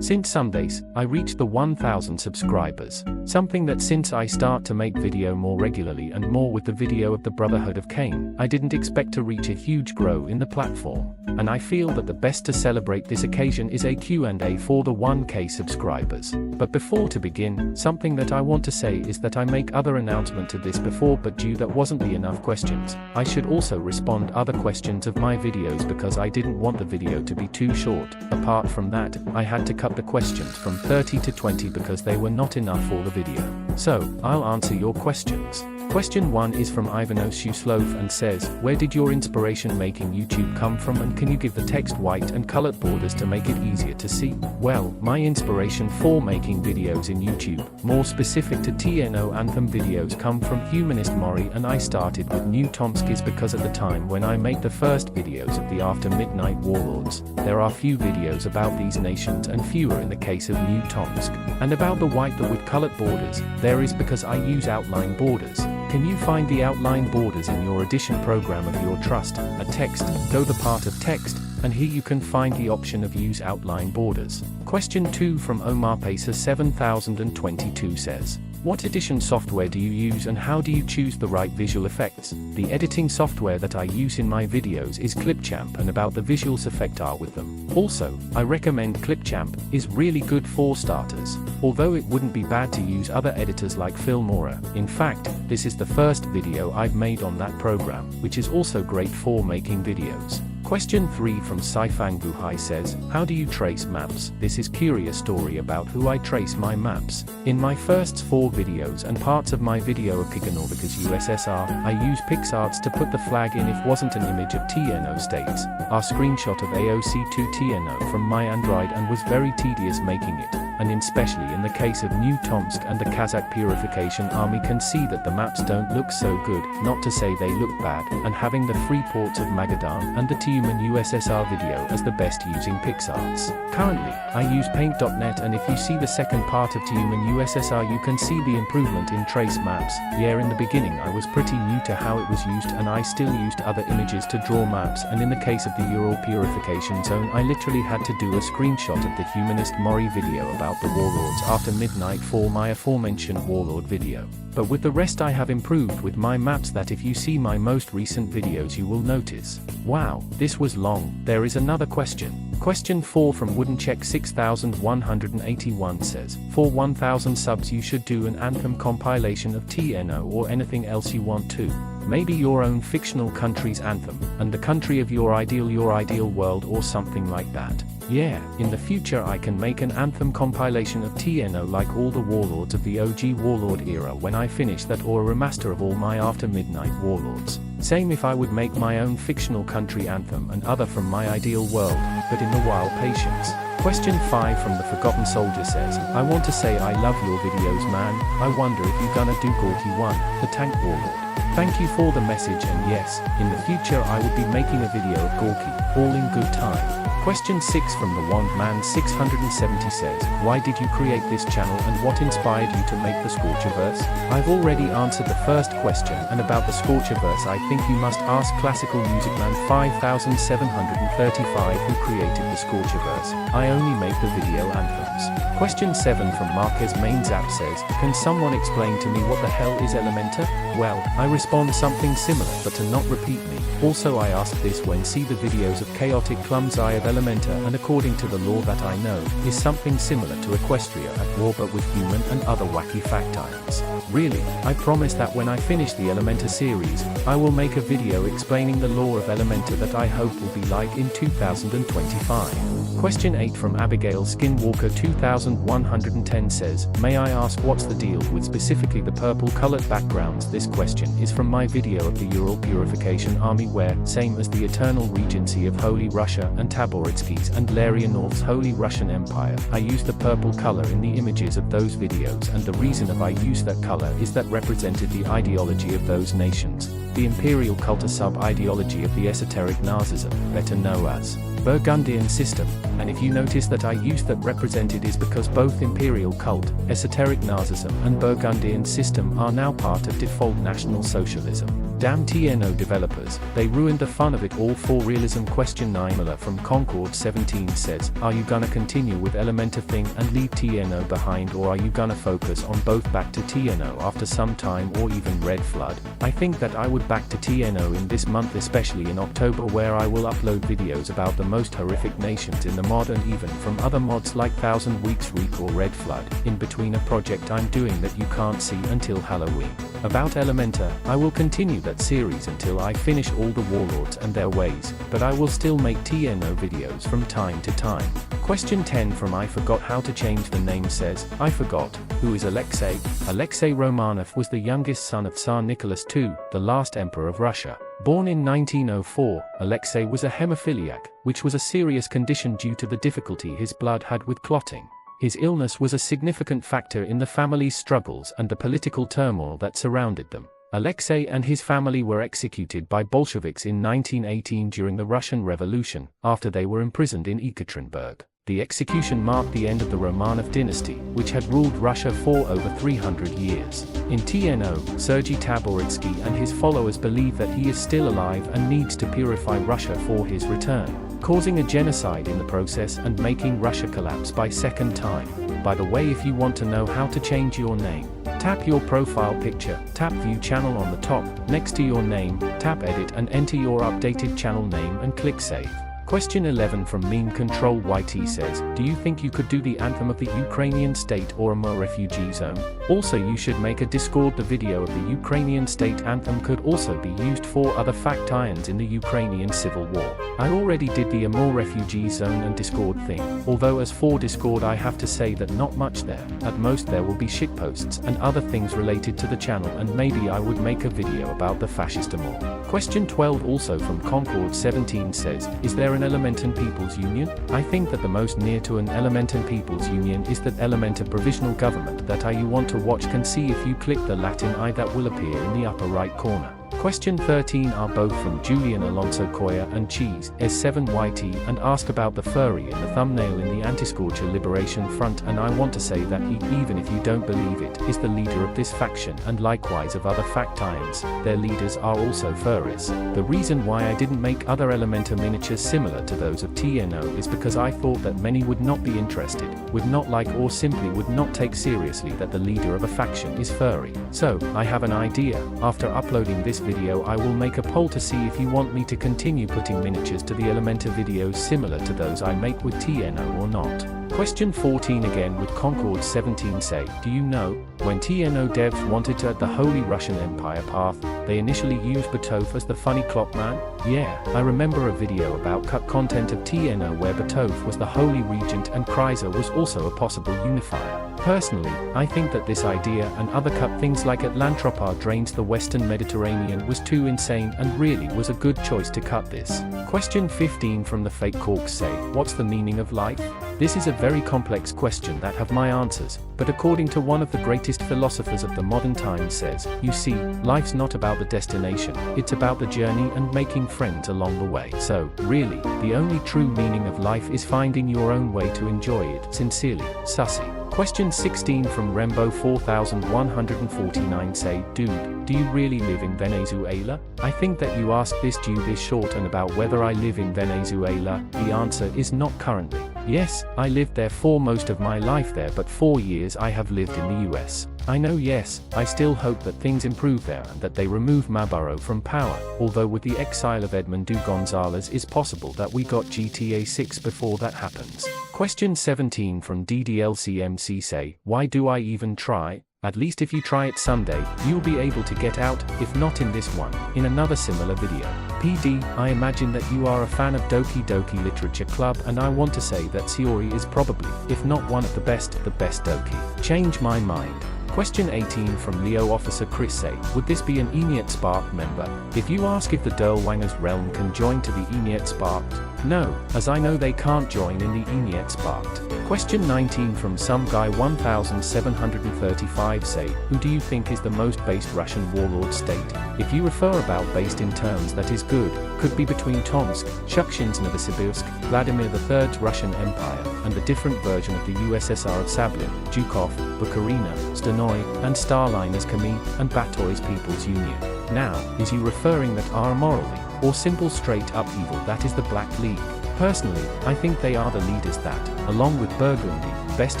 Since Sundays, I reached the 1000 subscribers. Something that since I start to make video more regularly and more with the video of the Brotherhood of Cain, I didn't expect to reach a huge grow in the platform. And I feel that the best to celebrate this occasion is a Q&A for the 1K subscribers. But before to begin, something that I want to say is that I make other announcement to this before, but due that wasn't be enough questions, I should also respond other questions of my videos because I didn't want the video to be too short. Apart from that, I had to cut the questions from 30 to 20 because they were not enough for the video. So, I'll answer your questions. Question 1 is from Ayden George and says, where did your inspiration making YouTube come from, and can you give the text white and colored borders to make it easier to see? Well, my inspiration for making videos in YouTube, more specific to TNO anthem videos, come from Humanist Mori, and I started with New Tomsk is because at the time when I made the first videos of the After Midnight Warlords, there are few videos about these nations and fewer in the case of New Tomsk. And about the white that with colored borders, there is because I use outline borders. Can you find the outline borders in your edition program of your trust, a text, go the part of text, and here you can find the option of use outline borders. Question 2 from Omar Pacer 7022 says, what edition software do you use and how do you choose the right visual effects? The editing software that I use in my videos is Clipchamp, and about the visuals effect are with them. Also, I recommend Clipchamp, is really good for starters. Although it wouldn't be bad to use other editors like Filmora. In fact, this is the first video I've made on that program, which is also great for making videos. Question 3 from Saifang Buhai says, how do you trace maps? This is curious story about who I trace my maps. In my first 4 videos and parts of my video of Kiganor because USSR, I use PixArts to put the flag in if wasn't an image of TNO states. Our screenshot of AOC2 TNO from my Android and was very tedious making it. And especially in the case of New Tomsk and the Kazakh Purification Army can see that the maps don't look so good, not to say they look bad, and having the free ports of Magadan and the Tumen USSR video as the best using PixArts. Currently, I use Paint.net, and if you see the second part of Tumen USSR you can see the improvement in trace maps. Yeah, in the beginning I was pretty new to how it was used and I still used other images to draw maps, and in the case of the Ural Purification Zone I literally had to do a screenshot of the Humanist Mori video about the warlords after midnight for my aforementioned warlord video. But with the rest I have improved with my maps that if you see my most recent videos you will notice. Wow, this was long. There is another question. Question 4 from Woodencheck 6181 says, for 1000 subs you should do an anthem compilation of TNO or anything else you want to. Maybe your own fictional country's anthem, and the country of your ideal world or something like that. Yeah, in the future I can make an anthem compilation of TNO like all the warlords of the OG warlord era when I finish that, or a remaster of all my After Midnight warlords. Same if I would make my own fictional country anthem and other from my ideal world, but in the while patience. Question 5 from the Forgotten Soldier says, I want to say I love your videos man, I wonder if you gonna do Gorky 1, the tank warlord. Thank you for the message, and yes, in the future I would be making a video of Gorky, all in good time. Question 6 from the Wandman 670 says, why did you create this channel and what inspired you to make the Scorcherverse? I've already answered the first question, and about the Scorcherverse I think you must ask Classical Music Man 5735 who created the Scorcherverse. I only make the video anthems. Question 7 from Marquez Mainzap says, can someone explain to me what the hell is Elementa? Well, I respond something similar, but to not repeat me. Also I ask this when see the videos of Chaotic Clumsy of Elementa, and according to the lore that I know, is something similar to Equestria at war but with human and other wacky factiles. Really, I promise that when I finish the Elementa series, I will make a video explaining the lore of Elementa that I hope will be like in 2025. Question 8 from Abigail Skinwalker 2110 says, may I ask what's the deal with specifically the purple colored backgrounds? This question is from my video of the Ural Purification Army where, same as the Eternal Regency of Holy Russia and Taboritsky's and Larionov's Holy Russian Empire, I use the purple color in the images of those videos, and the reason of I use that color is that represented the ideology of those nations, the imperial cult, a sub-ideology of the esoteric Nazism, better known as Burgundian system, and if you notice that I use that represented is because both imperial cult, esoteric Nazism and Burgundian system are now part of default National Socialism. Damn TNO developers, they ruined the fun of it all for realism. Question 9 Miller from Concord 17 says, are you gonna continue with Elementor thing and leave TNO behind, or are you gonna focus on both back to TNO after some time or even Red Flood? I think that I would back to TNO in this month, especially in October, where I will upload videos about the most horrific nations in the mod and even from other mods like 1000 Weeks Reek or Red Flood, in between a project I'm doing that you can't see until Halloween. About Elementor, I will continue that series until I finish all the warlords and their ways, but I will still make TNO videos from time to time. Question 10 from I Forgot How to Change the Name says, I forgot, who is Alexei? Alexei Romanov was the youngest son of Tsar Nicholas II, the last emperor of Russia. Born in 1904, Alexei was a hemophiliac, which was a serious condition due to the difficulty his blood had with clotting. His illness was a significant factor in the family's struggles and the political turmoil that surrounded them. Alexei and his family were executed by Bolsheviks in 1918 during the Russian Revolution, after they were imprisoned in Ekaterinburg. The execution marked the end of the Romanov dynasty, which had ruled Russia for over 300 years. In TNO, Sergei Taboritsky and his followers believe that he is still alive and needs to purify Russia for his return, causing a genocide in the process and making Russia collapse by second time. By the way, if you want to know how to change your name, tap your profile picture, tap View Channel on the top, next to your name, tap Edit and enter your updated channel name and click Save. Question 11 from Mean Control YT says, do you think you could do the anthem of the Ukrainian state or a more refugee zone? Also, you should make a Discord. The video of the Ukrainian state anthem could also be used for other fact irons in the Ukrainian civil war. I already did the Amur refugee zone and Discord thing, although as for Discord I have to say that not much there. At most there will be shitposts and other things related to the channel, and maybe I would make a video about the fascist Amur. Question 12 also from Concord 17 says, is there an Elementan People's Union? I think that the most near to an Elementan People's Union is that Elementor provisional government that you want to watch can see if you click the Latin I that will appear in the upper right corner. Question 13 are both from Julian Alonso Coya and Cheese S7YT and ask about the furry in the thumbnail in the Anti-Scorcher Liberation Front, and I want to say that he, even if you don't believe it, is the leader of this faction and likewise of other fact irons. Their leaders are also furries. The reason why I didn't make other Elementor miniatures similar to those of TNO is because I thought that many would not be interested, would not like, or simply would not take seriously that the leader of a faction is furry. So, I have an idea. After uploading this video I will make a poll to see if you want me to continue putting miniatures to the Elementor videos similar to those I make with TNO or not. Question 14 again with Concord 17 say, do you know, when TNO devs wanted to add the Holy Russian Empire path, they initially used Batov as the funny clockman? Yeah, I remember a video about cut content of TNO where Batov was the Holy Regent and Kryza was also a possible unifier. Personally, I think that this idea and other cut things like Atlantropar drains the Western Mediterranean was too insane and really was a good choice to cut this. Question 15 from the Fake Corks say, what's the meaning of life? This is a very complex question that have my answers, but according to one of the greatest philosophers of the modern times says, you see, life's not about the destination, it's about the journey and making friends along the way. So, really, the only true meaning of life is finding your own way to enjoy it. Sincerely, Sussy. Question 16 from Rembo 4149 say, dude, do you really live in Venezuela? I think that you asked this due this short and about whether I live in Venezuela. The answer is not currently. Yes, I lived there for most of my life there, but 4 years I have lived in the US. I know, yes, I still hope that things improve there and that they remove Maduro from power, although with the exile of Edmundo Gonzalez it's possible that we got GTA 6 before that happens. Question 17 from DDLCMC say, why do I even try? At least if you try it someday, you'll be able to get out, if not in this one, in another similar video. PD, I imagine that you are a fan of Doki Doki Literature Club, and I want to say that Siori is probably, if not one of the best Doki. Change my mind. Question 18 from Leo Officer Chris say, would this be an ENIAC Spark member? If you ask if the Derlwangers realm can join to the ENIAC Sparked, No, as I know they can't join in the ENIAC sparked. Question 19 from some guy 1735 say, who do you think is the most based Russian warlord state? If you refer about based in terms that is good, could be between Tomsk, Shchukin's Novosibirsk, Vladimir III's Russian Empire, and the different version of the USSR of Sablin, Zhukov, Bukharina, Stanoy, and Starliners Kami, and Batoy's People's Union. Now, is you referring that are morally, or simple straight up evil that is the Black League? Personally, I think they are the leaders that, along with Burgundy, best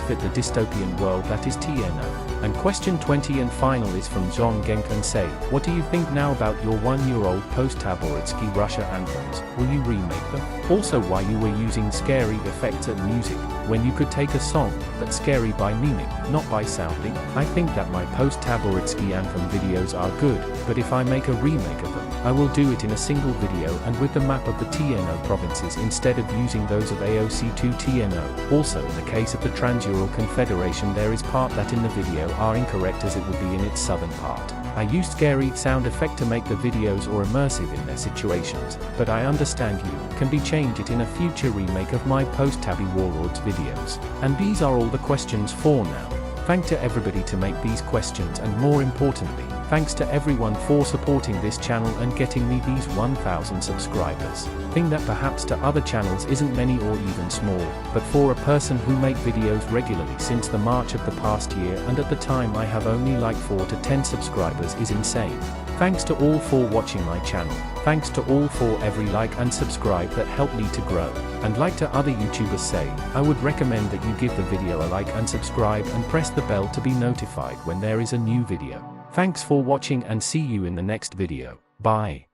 fit the dystopian world that is TNO. And question 20 and final is from John Genk and say, what do you think now about your 1-year-old post-Taboritsky Russia anthems? Will you remake them? Also why you were using scary effects and music, when you could take a song, that's scary by meaning, not by sounding? I think that my post-Taboritsky anthem videos are good, but if I make a remake of them, I will do it in a single video and with the map of the TNO provinces instead of using those of AOC2 TNO. Also in the case of the Trans-Ural Confederation there is part that in the video are incorrect as it would be in its southern part. I used scary sound effect to make the videos or immersive in their situations, but I understand you can be changed it in a future remake of my post-Tabby Warlords videos. And these are all the questions for now. Thank to everybody to make these questions and more importantly, thanks to everyone for supporting this channel and getting me these 1000 subscribers. Thing that perhaps to other channels isn't many or even small, but for a person who make videos regularly since the March of the past year and at the time I have only like 4 to 10 subscribers is insane. Thanks to all for watching my channel. Thanks to all for every like and subscribe that help me to grow. And like to other YouTubers say, I would recommend that you give the video a like and subscribe and press the bell to be notified when there is a new video. Thanks for watching and see you in the next video. Bye.